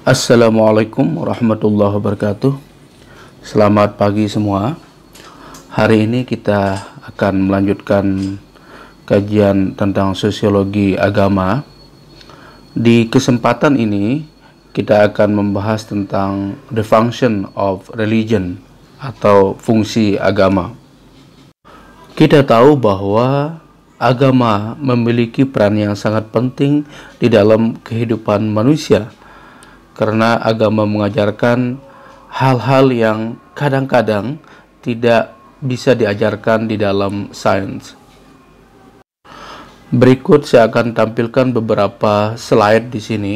Assalamualaikum warahmatullahi wabarakatuh. Selamat pagi semua. Hari ini kita akan melanjutkan kajian tentang sosiologi agama. Di kesempatan ini kita akan membahas tentang the function of religion atau fungsi agama. Kita tahu bahwa agama memiliki peran yang sangat penting di dalam kehidupan manusia, karena agama mengajarkan hal-hal yang kadang-kadang tidak bisa diajarkan di dalam sains. Berikut saya akan tampilkan beberapa slide di sini.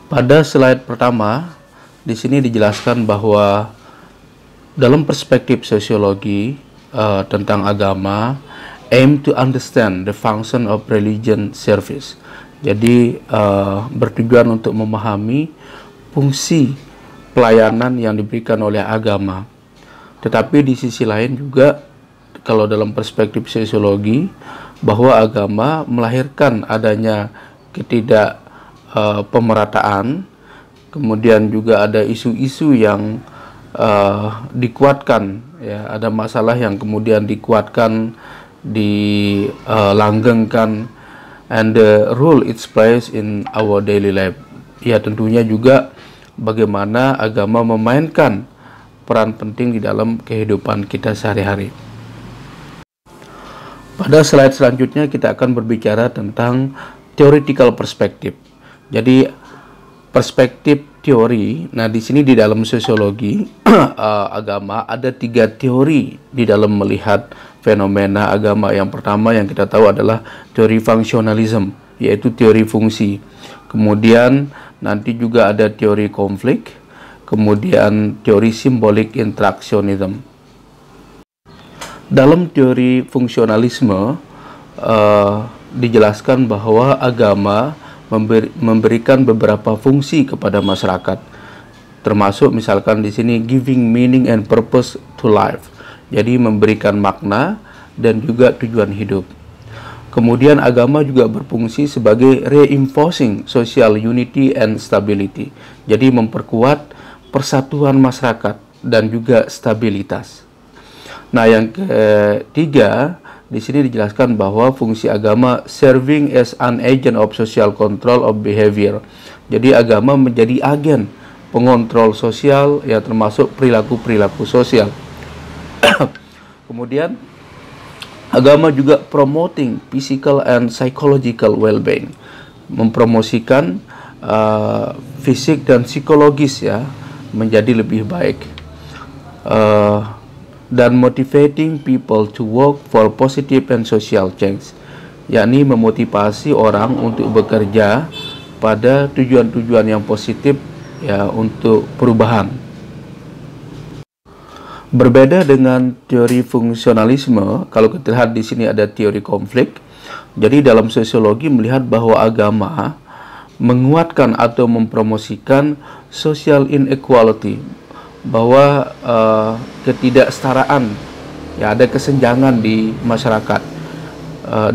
Pada slide pertama, di sini dijelaskan bahwa dalam perspektif sosiologi tentang agama, aim to understand the function of religion service. Jadi bertujuan untuk memahami fungsi pelayanan yang diberikan oleh agama. Tetapi di sisi lain juga, kalau dalam perspektif sosiologi, bahwa agama melahirkan adanya pemerataan, kemudian juga ada isu-isu yang dikuatkan, ya, ada masalah yang kemudian dikuatkan, dilanggengkan, and the role it plays in our daily life. Ya, tentunya juga bagaimana agama memainkan peran penting di dalam kehidupan kita sehari-hari. Pada slide selanjutnya kita akan berbicara tentang theoretical perspective. Jadi perspektif teori. Nah, di sini di dalam sosiologi agama ada 3 teori di dalam melihat fenomena agama. Yang pertama yang kita tahu adalah teori fungsionalisme, yaitu teori fungsi. Kemudian nanti juga ada teori konflik, kemudian teori simbolik interaksionisme. Dalam teori fungsionalisme dijelaskan bahwa agama memberikan beberapa fungsi kepada masyarakat, termasuk misalkan di sini giving meaning and purpose to life. Jadi memberikan makna dan juga tujuan hidup. Kemudian agama juga berfungsi sebagai reinforcing social unity and stability. Jadi memperkuat persatuan masyarakat dan juga stabilitas. Nah, yang ketiga di sini dijelaskan bahwa fungsi agama serving as an agent of social control of behavior. Jadi agama menjadi agen pengontrol sosial, ya, termasuk perilaku-perilaku sosial. Kemudian agama juga promoting physical and psychological well-being, mempromosikan fisik dan psikologis, ya, menjadi lebih baik, dan motivating people to work for positive and social change, yakni memotivasi orang untuk bekerja pada tujuan-tujuan yang positif, ya, untuk perubahan. Berbeda dengan teori fungsionalisme, kalau kita lihat di sini ada teori konflik. Jadi dalam sosiologi melihat bahwa agama menguatkan atau mempromosikan social inequality, bahwa ketidaksetaraan, ya, ada kesenjangan di masyarakat,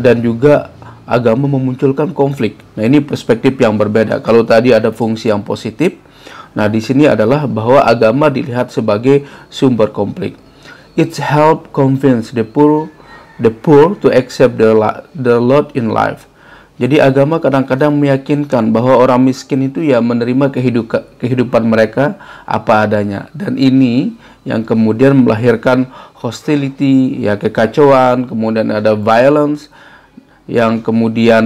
dan juga agama memunculkan konflik. Nah, ini perspektif yang berbeda. Kalau tadi ada fungsi yang positif, nah di sini adalah bahwa agama dilihat sebagai sumber konflik. It help convince the poor to accept the lot in life. Jadi agama kadang-kadang meyakinkan bahwa orang miskin itu, ya, menerima kehidupan mereka apa adanya, dan ini yang kemudian melahirkan hostility, ya, kekacauan, kemudian ada violence yang kemudian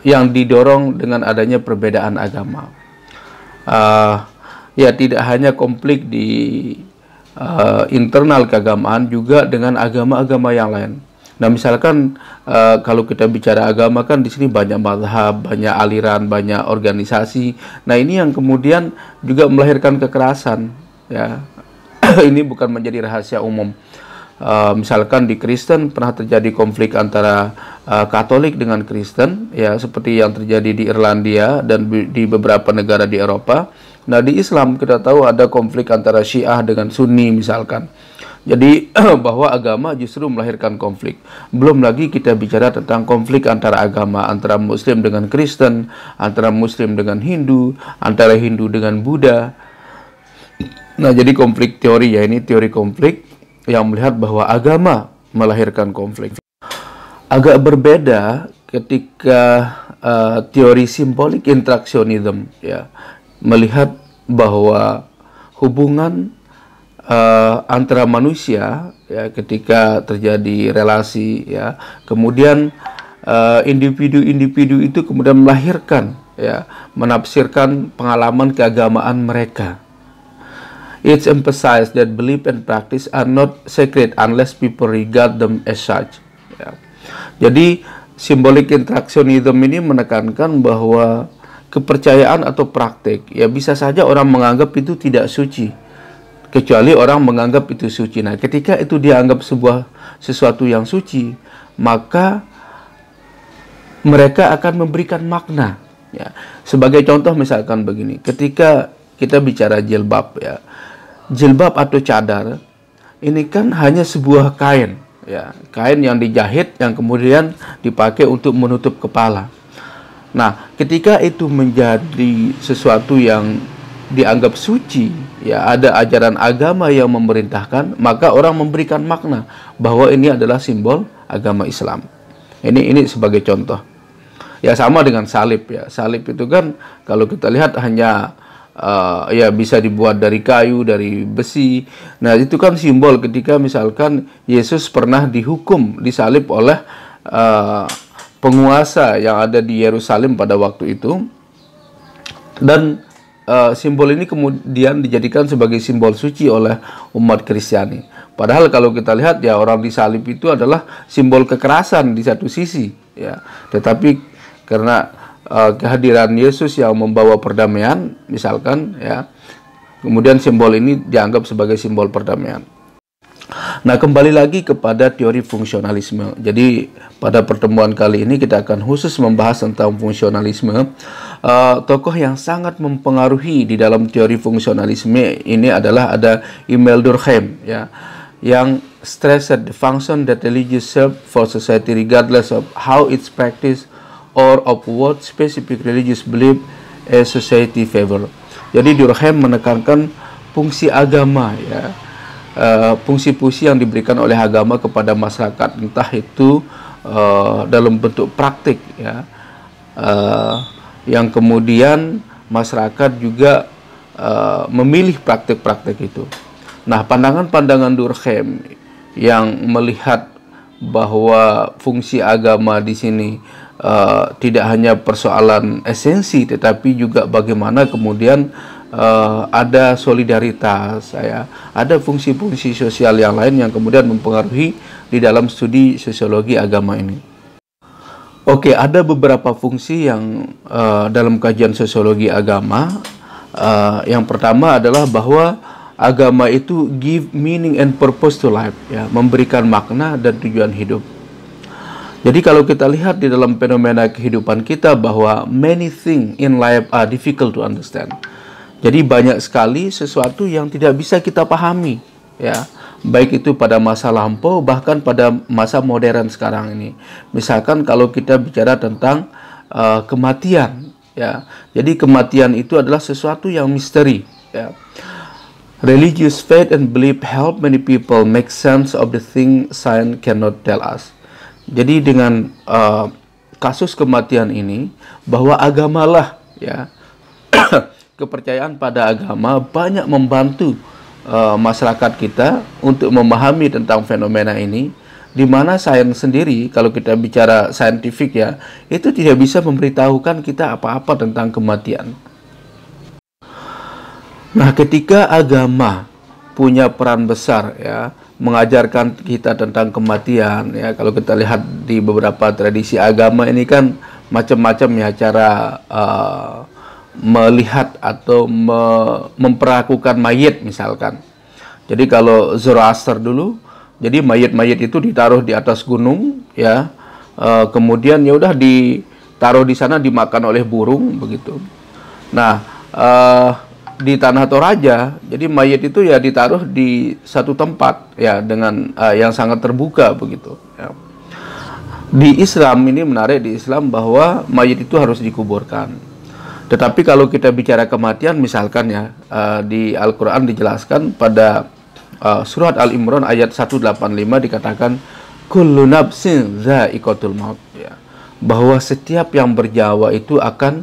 yang didorong dengan adanya perbedaan agama. Ya, tidak hanya konflik di internal keagamaan, juga dengan agama-agama yang lain. Nah, misalkan kalau kita bicara agama, kan di sini banyak mazhab, banyak aliran, banyak organisasi. Nah, ini yang kemudian juga melahirkan kekerasan, ya. Ini bukan menjadi rahasia umum. Misalkan di Kristen pernah terjadi konflik antara Katolik dengan Kristen, ya, seperti yang terjadi di Irlandia dan di beberapa negara di Eropa. Nah, di Islam kita tahu ada konflik antara Syiah dengan Sunni misalkan. Jadi bahwa agama justru melahirkan konflik. Belum lagi kita bicara tentang konflik antara agama, antara Muslim dengan Kristen, antara Muslim dengan Hindu, antara Hindu dengan Buddha. Nah, jadi konflik teori ya, ini teori konflik yang melihat bahwa agama melahirkan konflik. Agak berbeda ketika teori simbolik interaksionisme ya, melihat bahwa hubungan antara manusia ya, ketika terjadi relasi ya, kemudian individu-individu itu kemudian melahirkan ya, menafsirkan pengalaman keagamaan mereka. It's emphasized that belief and practice are not sacred unless people regard them as such ya. Jadi simbolik interaksionisme ini menekankan bahwa kepercayaan atau praktik ya, bisa saja orang menganggap itu tidak suci kecuali orang menganggap itu suci. Nah, ketika itu dianggap sesuatu yang suci, maka mereka akan memberikan makna ya. Sebagai contoh misalkan begini, ketika kita bicara jilbab ya, jilbab atau cadar ini kan hanya sebuah kain ya, kain yang dijahit yang kemudian dipakai untuk menutup kepala. Nah, ketika itu menjadi sesuatu yang dianggap suci ya, ada ajaran agama yang memerintahkan, maka orang memberikan makna bahwa ini adalah simbol agama Islam. Ini sebagai contoh. Ya, sama dengan salib ya. Salib itu kan kalau kita lihat hanya ya bisa dibuat dari kayu, dari besi. Nah, itu kan simbol ketika misalkan Yesus pernah dihukum, disalib oleh penguasa yang ada di Yerusalem pada waktu itu. Dan simbol ini kemudian dijadikan sebagai simbol suci oleh umat Kristiani. Padahal kalau kita lihat ya, orang disalib itu adalah simbol kekerasan di satu sisi ya. Tetapi karena kehadiran Yesus yang membawa perdamaian misalkan ya, kemudian simbol ini dianggap sebagai simbol perdamaian. Nah, kembali lagi kepada teori fungsionalisme. Jadi pada pertemuan kali ini kita akan khusus membahas tentang fungsionalisme. Tokoh yang sangat mempengaruhi di dalam teori fungsionalisme ini adalah ada Emile Durkheim ya, yang stress the function that religious serve for society regardless of how it's practiced or of what specific religious belief a society favor. Jadi Durkheim menekankan fungsi agama ya, fungsi-fungsi yang diberikan oleh agama kepada masyarakat, entah itu dalam bentuk praktik ya, yang kemudian masyarakat juga memilih praktik-praktik itu. Nah, pandangan-pandangan Durkheim yang melihat bahwa fungsi agama di sini tidak hanya persoalan esensi, tetapi juga bagaimana kemudian ada solidaritas, ada fungsi-fungsi sosial yang lain yang kemudian mempengaruhi di dalam studi sosiologi agama ini. Oke, ada beberapa fungsi yang dalam kajian sosiologi agama. Yang pertama adalah bahwa agama itu give meaning and purpose to life, ya, memberikan makna dan tujuan hidup. Jadi kalau kita lihat di dalam fenomena kehidupan kita bahwa many things in life are difficult to understand. Jadi banyak sekali sesuatu yang tidak bisa kita pahami, ya, baik itu pada masa lampau bahkan pada masa modern sekarang ini. Misalkan kalau kita bicara tentang kematian, ya, jadi kematian itu adalah sesuatu yang misteri, ya. Religious faith and belief help many people make sense of the thing science cannot tell us. Jadi dengan kasus kematian ini, bahwa agamalah, ya, kepercayaan pada agama banyak membantu masyarakat kita untuk memahami tentang fenomena ini, di mana sains sendiri, kalau kita bicara saintifik, ya, itu tidak bisa memberitahukan kita apa-apa tentang kematian. Nah, ketika agama punya peran besar, ya, mengajarkan kita tentang kematian, ya, kalau kita lihat di beberapa tradisi agama ini kan macam-macam, ya, cara melihat atau memperlakukan mayit misalkan. Jadi kalau Zoroaster dulu, jadi mayit-mayit itu ditaruh di atas gunung, ya, kemudian ya udah ditaruh di sana, dimakan oleh burung begitu. Nah, di tanah Toraja, jadi mayit itu ya ditaruh di satu tempat ya dengan yang sangat terbuka begitu. Ya. Di Islam ini menarik, di Islam bahwa mayit itu harus dikuburkan. Tetapi kalau kita bicara kematian, misalkan ya di Al-Quran dijelaskan pada surat Al-Imran ayat 185 dikatakan kullu nafsin dha'iqatul maut, ya, bahwa setiap yang berjawa itu akan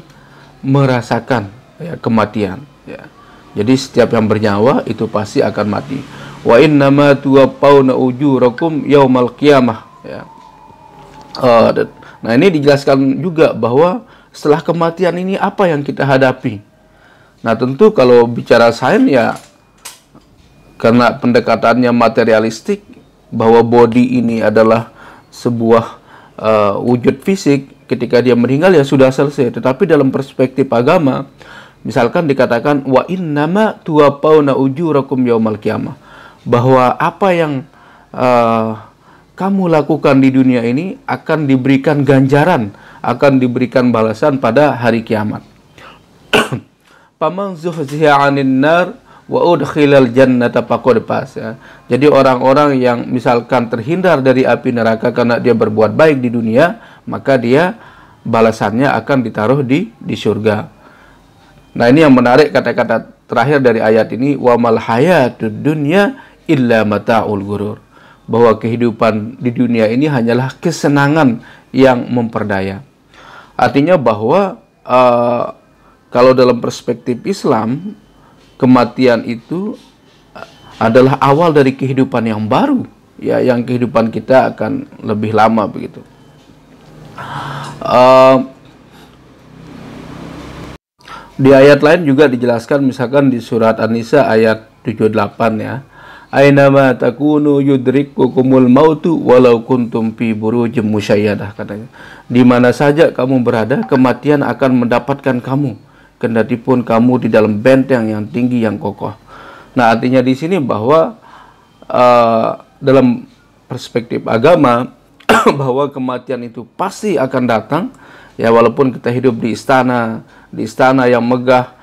merasakan ya, kematian. Ya. Jadi setiap yang bernyawa itu pasti akan mati. Wa innama tuwaffawna ujurakum yaumal qiyamah. Ya. Nah ini dijelaskan juga bahwa setelah kematian ini apa yang kita hadapi. Nah tentu kalau bicara sains ya karena pendekatannya materialistik bahwa body ini adalah sebuah wujud fisik, ketika dia meninggal ya sudah selesai. Tetapi dalam perspektif agama misalkan dikatakan wa innama tuwaffawna ujurakum yaumal qiyamah, bahwa apa yang kamu lakukan di dunia ini akan diberikan ganjaran, akan diberikan balasan pada hari kiamat. Faman zuhziha 'anil nar wa udkhilal jannata faqad faz, ya. Jadi orang-orang yang misalkan terhindar dari api neraka karena dia berbuat baik di dunia, maka dia balasannya akan ditaruh di surga. Nah, ini yang menarik kata-kata terakhir dari ayat ini, wa mal hayatud dunya illa mata'ul ghurur, bahwa kehidupan di dunia ini hanyalah kesenangan yang memperdaya. Artinya bahwa kalau dalam perspektif Islam, kematian itu adalah awal dari kehidupan yang baru, ya, yang kehidupan kita akan lebih lama begitu. Di ayat lain juga dijelaskan, misalkan di surat An-Nisa ayat 78 ya. Ainama takunu yudrikukumul mautu walau kuntum fi burujim musyayyadah, katanya. Di mana saja kamu berada, kematian akan mendapatkan kamu, kendati pun kamu di dalam benteng yang tinggi yang kokoh. Nah, artinya di sini bahwa dalam perspektif agama bahwa kematian itu pasti akan datang, ya, walaupun kita hidup di istana yang megah,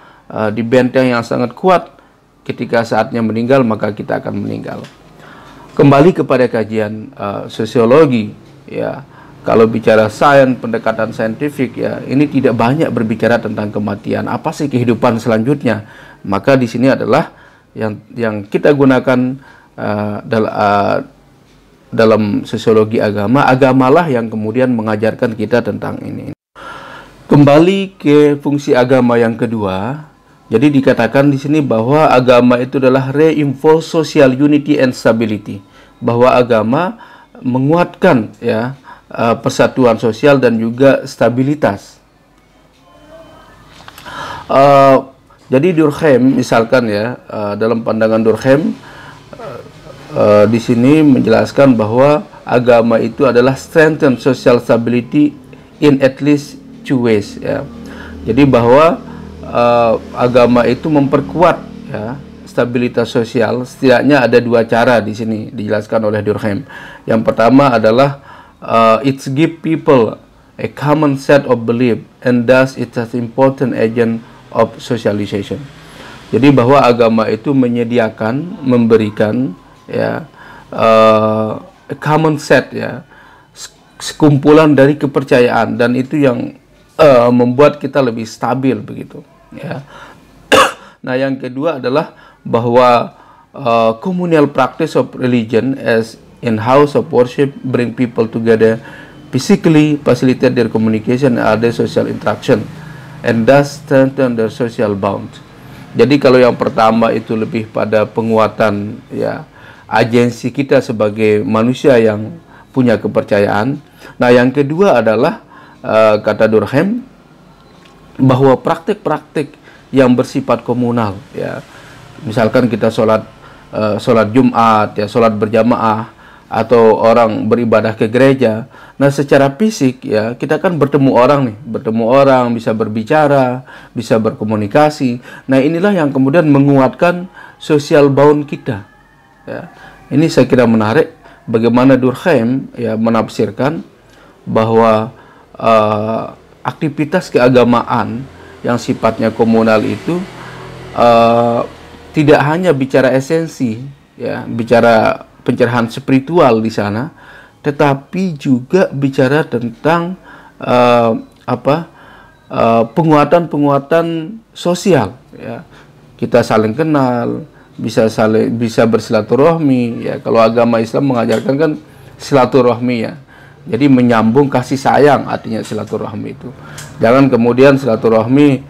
di benteng yang sangat kuat. Ketika saatnya meninggal, maka kita akan meninggal. Kembali kepada kajian sosiologi, ya, kalau bicara sains, pendekatan saintifik, ya, ini tidak banyak berbicara tentang kematian. Apa sih kehidupan selanjutnya? Maka di sini adalah yang kita gunakan dalam sosiologi agama. Agamalah yang kemudian mengajarkan kita tentang ini. Kembali ke fungsi agama yang kedua. Jadi dikatakan di sini bahwa agama itu adalah reinforce social unity and stability, bahwa agama menguatkan, ya, persatuan sosial dan juga stabilitas. Jadi Durkheim misalkan, ya, dalam pandangan Durkheim di sini menjelaskan bahwa agama itu adalah strengthen social stability in at least two ways, ya. Jadi bahwa agama itu memperkuat, ya, stabilitas sosial. Setidaknya ada dua cara di sini dijelaskan oleh Durkheim. Yang pertama adalah it give people a common set of belief and thus it's an important agent of socialization. Jadi bahwa agama itu menyediakan, memberikan, ya, a common set, ya, sekumpulan dari kepercayaan, dan itu yang membuat kita lebih stabil begitu, ya. Nah, yang kedua adalah bahwa communal practice of religion as in house of worship bring people together physically, facilitate their communication and other social interaction, and thus strengthen their social bond. Jadi kalau yang pertama itu lebih pada penguatan, ya, agensi kita sebagai manusia yang punya kepercayaan. Nah, yang kedua adalah kata Durkheim bahwa praktik-praktik yang bersifat komunal, ya, misalkan kita sholat Jumat, ya, sholat berjamaah, atau orang beribadah ke gereja. Nah, secara fisik, ya, kita kan bertemu orang, bisa berbicara, bisa berkomunikasi. Nah, inilah yang kemudian menguatkan social bond kita, ya. Ini saya kira menarik bagaimana Durkheim, ya, menafsirkan bahwa aktivitas keagamaan yang sifatnya komunal itu uh, tidak hanya bicara esensi, ya, bicara pencerahan spiritual di sana, tetapi juga bicara tentang penguatan-penguatan sosial, ya. Kita saling kenal, bisa bersilaturahmi, ya. Kalau agama Islam mengajarkan kan silaturahmi, ya. Jadi menyambung kasih sayang, artinya silaturahmi itu. Jangan kemudian silaturahmi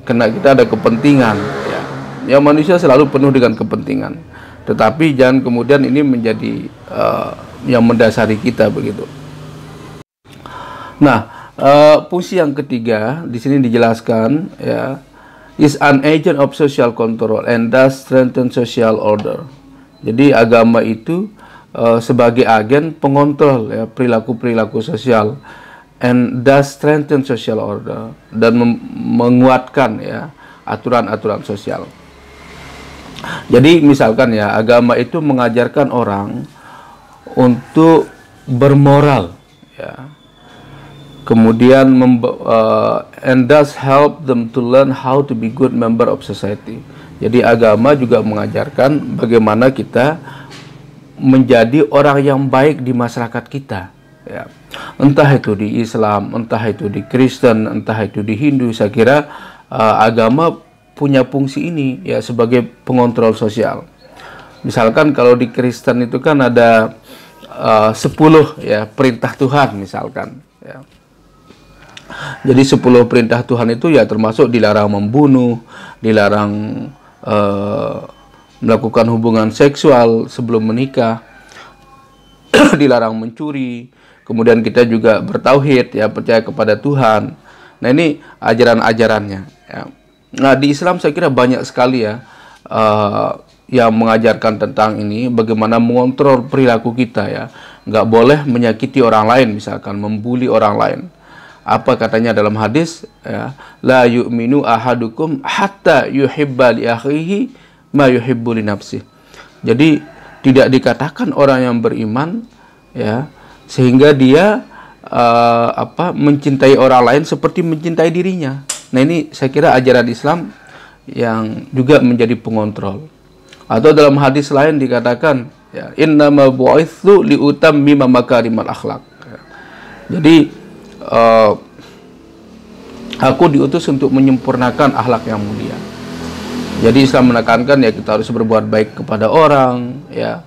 karena kita ada kepentingan, ya. Ya, manusia selalu penuh dengan kepentingan. Tetapi jangan kemudian ini menjadi yang mendasari kita begitu. Nah, fungsi yang ketiga di sini dijelaskan, ya, is an agent of social control and thus strengthen social order. Jadi agama itu sebagai agen pengontrol, ya, perilaku-perilaku sosial, and thus strengthen social order, dan menguatkan, ya, aturan-aturan sosial. Jadi misalkan, ya, agama itu mengajarkan orang untuk bermoral, ya. Kemudian and thus help them to learn how to be good member of society. Jadi agama juga mengajarkan bagaimana kita menjadi orang yang baik di masyarakat kita, ya. Entah itu di Islam, entah itu di Kristen, entah itu di Hindu. Saya kira agama punya fungsi ini, ya, sebagai pengontrol sosial. Misalkan kalau di Kristen itu kan ada 10, ya, perintah Tuhan misalkan, ya. Jadi 10 perintah Tuhan itu, ya, termasuk dilarang membunuh, dilarang melakukan hubungan seksual sebelum menikah, dilarang mencuri, kemudian kita juga bertauhid, ya, percaya kepada Tuhan. Nah, ini ajaran-ajarannya, ya. Nah, di Islam saya kira banyak sekali, ya, yang mengajarkan tentang ini, bagaimana mengontrol perilaku kita, ya. Nggak boleh menyakiti orang lain, misalkan membuli orang lain. Apa katanya dalam hadis, ya, la yu'minu ahadukum hatta yuhibba li akhihi ma yuhibbu li nafsihi. Jadi tidak dikatakan orang yang beriman, ya, sehingga dia mencintai orang lain seperti mencintai dirinya. Nah, ini saya kira ajaran Islam yang juga menjadi pengontrol. Atau dalam hadis lain dikatakan, ya, innama bu'itsu liutammima makarimal akhlak. Jadi aku diutus untuk menyempurnakan akhlak yang mulia. Jadi Islam menekankan, ya, kita harus berbuat baik kepada orang, ya,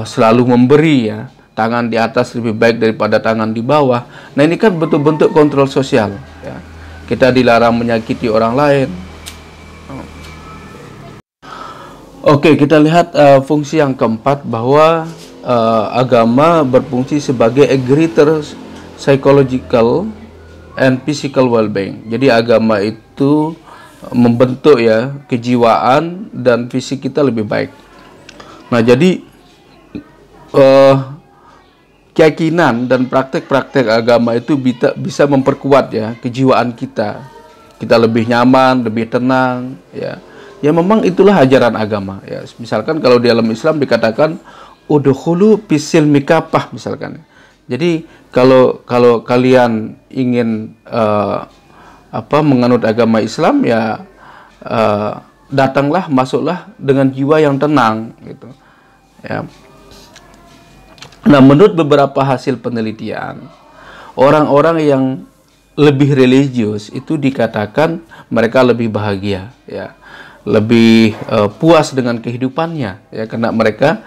selalu memberi, ya, tangan di atas lebih baik daripada tangan di bawah. Nah, ini kan bentuk-bentuk kontrol sosial, ya. Kita dilarang menyakiti orang lain. Oke, kita lihat fungsi yang keempat, bahwa agama berfungsi sebagai a greater psychological and physical well-being. Jadi agama itu membentuk, ya, kejiwaan dan fisik kita lebih baik. Nah, jadi keyakinan dan praktek-praktek agama itu bisa memperkuat, ya, kejiwaan kita. Kita lebih nyaman, lebih tenang, ya. Ya, memang itulah ajaran agama, ya. Misalkan kalau di dalam Islam dikatakan udkhulu fisilmi kafah, misalkan. Jadi kalau kalian ingin menganut agama Islam, ya, datanglah, masuklah dengan jiwa yang tenang, gitu, ya. Nah, menurut beberapa hasil penelitian, orang-orang yang lebih religius itu dikatakan mereka lebih bahagia, ya, lebih puas dengan kehidupannya, ya, karena mereka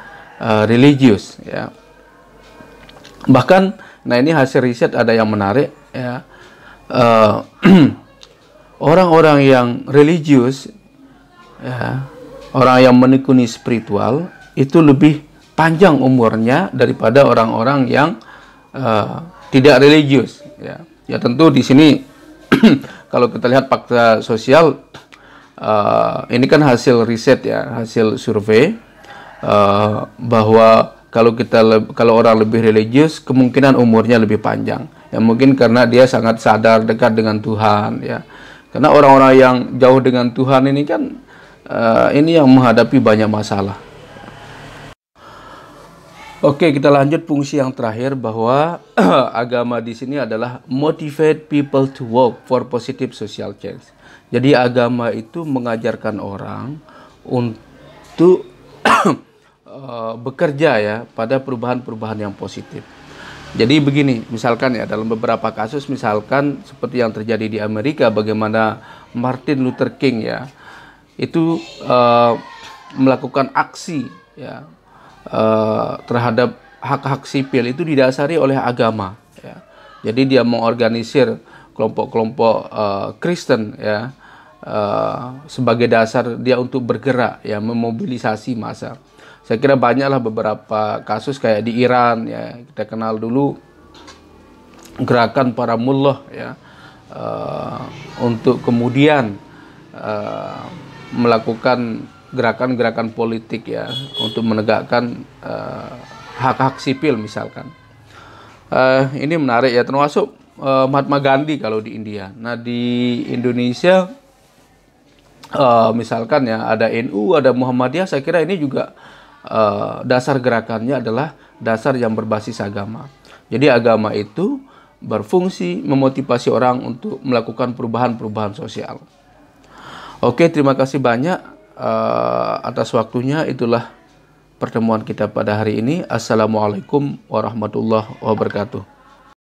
religius, ya. Bahkan, nah, ini hasil riset ada yang menarik, ya, orang-orang yang religius, ya, orang yang menekuni spiritual itu lebih panjang umurnya daripada orang-orang yang tidak religius, ya. Ya, tentu di sini kalau kita lihat fakta sosial, ini kan hasil riset, ya, hasil survei, bahwa kalau orang lebih religius kemungkinan umurnya lebih panjang, ya, mungkin karena dia sangat sadar dekat dengan Tuhan, ya. Karena orang-orang yang jauh dengan Tuhan ini kan ini yang menghadapi banyak masalah. Oke, kita lanjut fungsi yang terakhir bahwa agama di sini adalah motivate people to work for positive social change. Jadi agama itu mengajarkan orang untuk bekerja ya pada perubahan-perubahan yang positif. Jadi begini, misalkan ya dalam beberapa kasus, misalkan seperti yang terjadi di Amerika, bagaimana Martin Luther King ya itu melakukan aksi ya terhadap hak-hak sipil itu didasari oleh agama ya. Jadi dia mengorganisir kelompok-kelompok Kristen ya sebagai dasar dia untuk bergerak ya, memobilisasi massa. Saya kira banyaklah beberapa kasus kayak di Iran ya, kita kenal dulu gerakan para mullah ya untuk kemudian melakukan gerakan-gerakan politik ya untuk menegakkan hak-hak sipil misalkan. Ini menarik ya, termasuk Mahatma Gandhi kalau di India. Nah di Indonesia misalkan ya ada NU, ada Muhammadiyah, saya kira ini juga dasar gerakannya adalah dasar yang berbasis agama. Jadi agama itu berfungsi memotivasi orang untuk melakukan perubahan-perubahan sosial. Oke, terima kasih banyak atas waktunya. Itulah pertemuan kita pada hari ini. Assalamualaikum warahmatullahi wabarakatuh.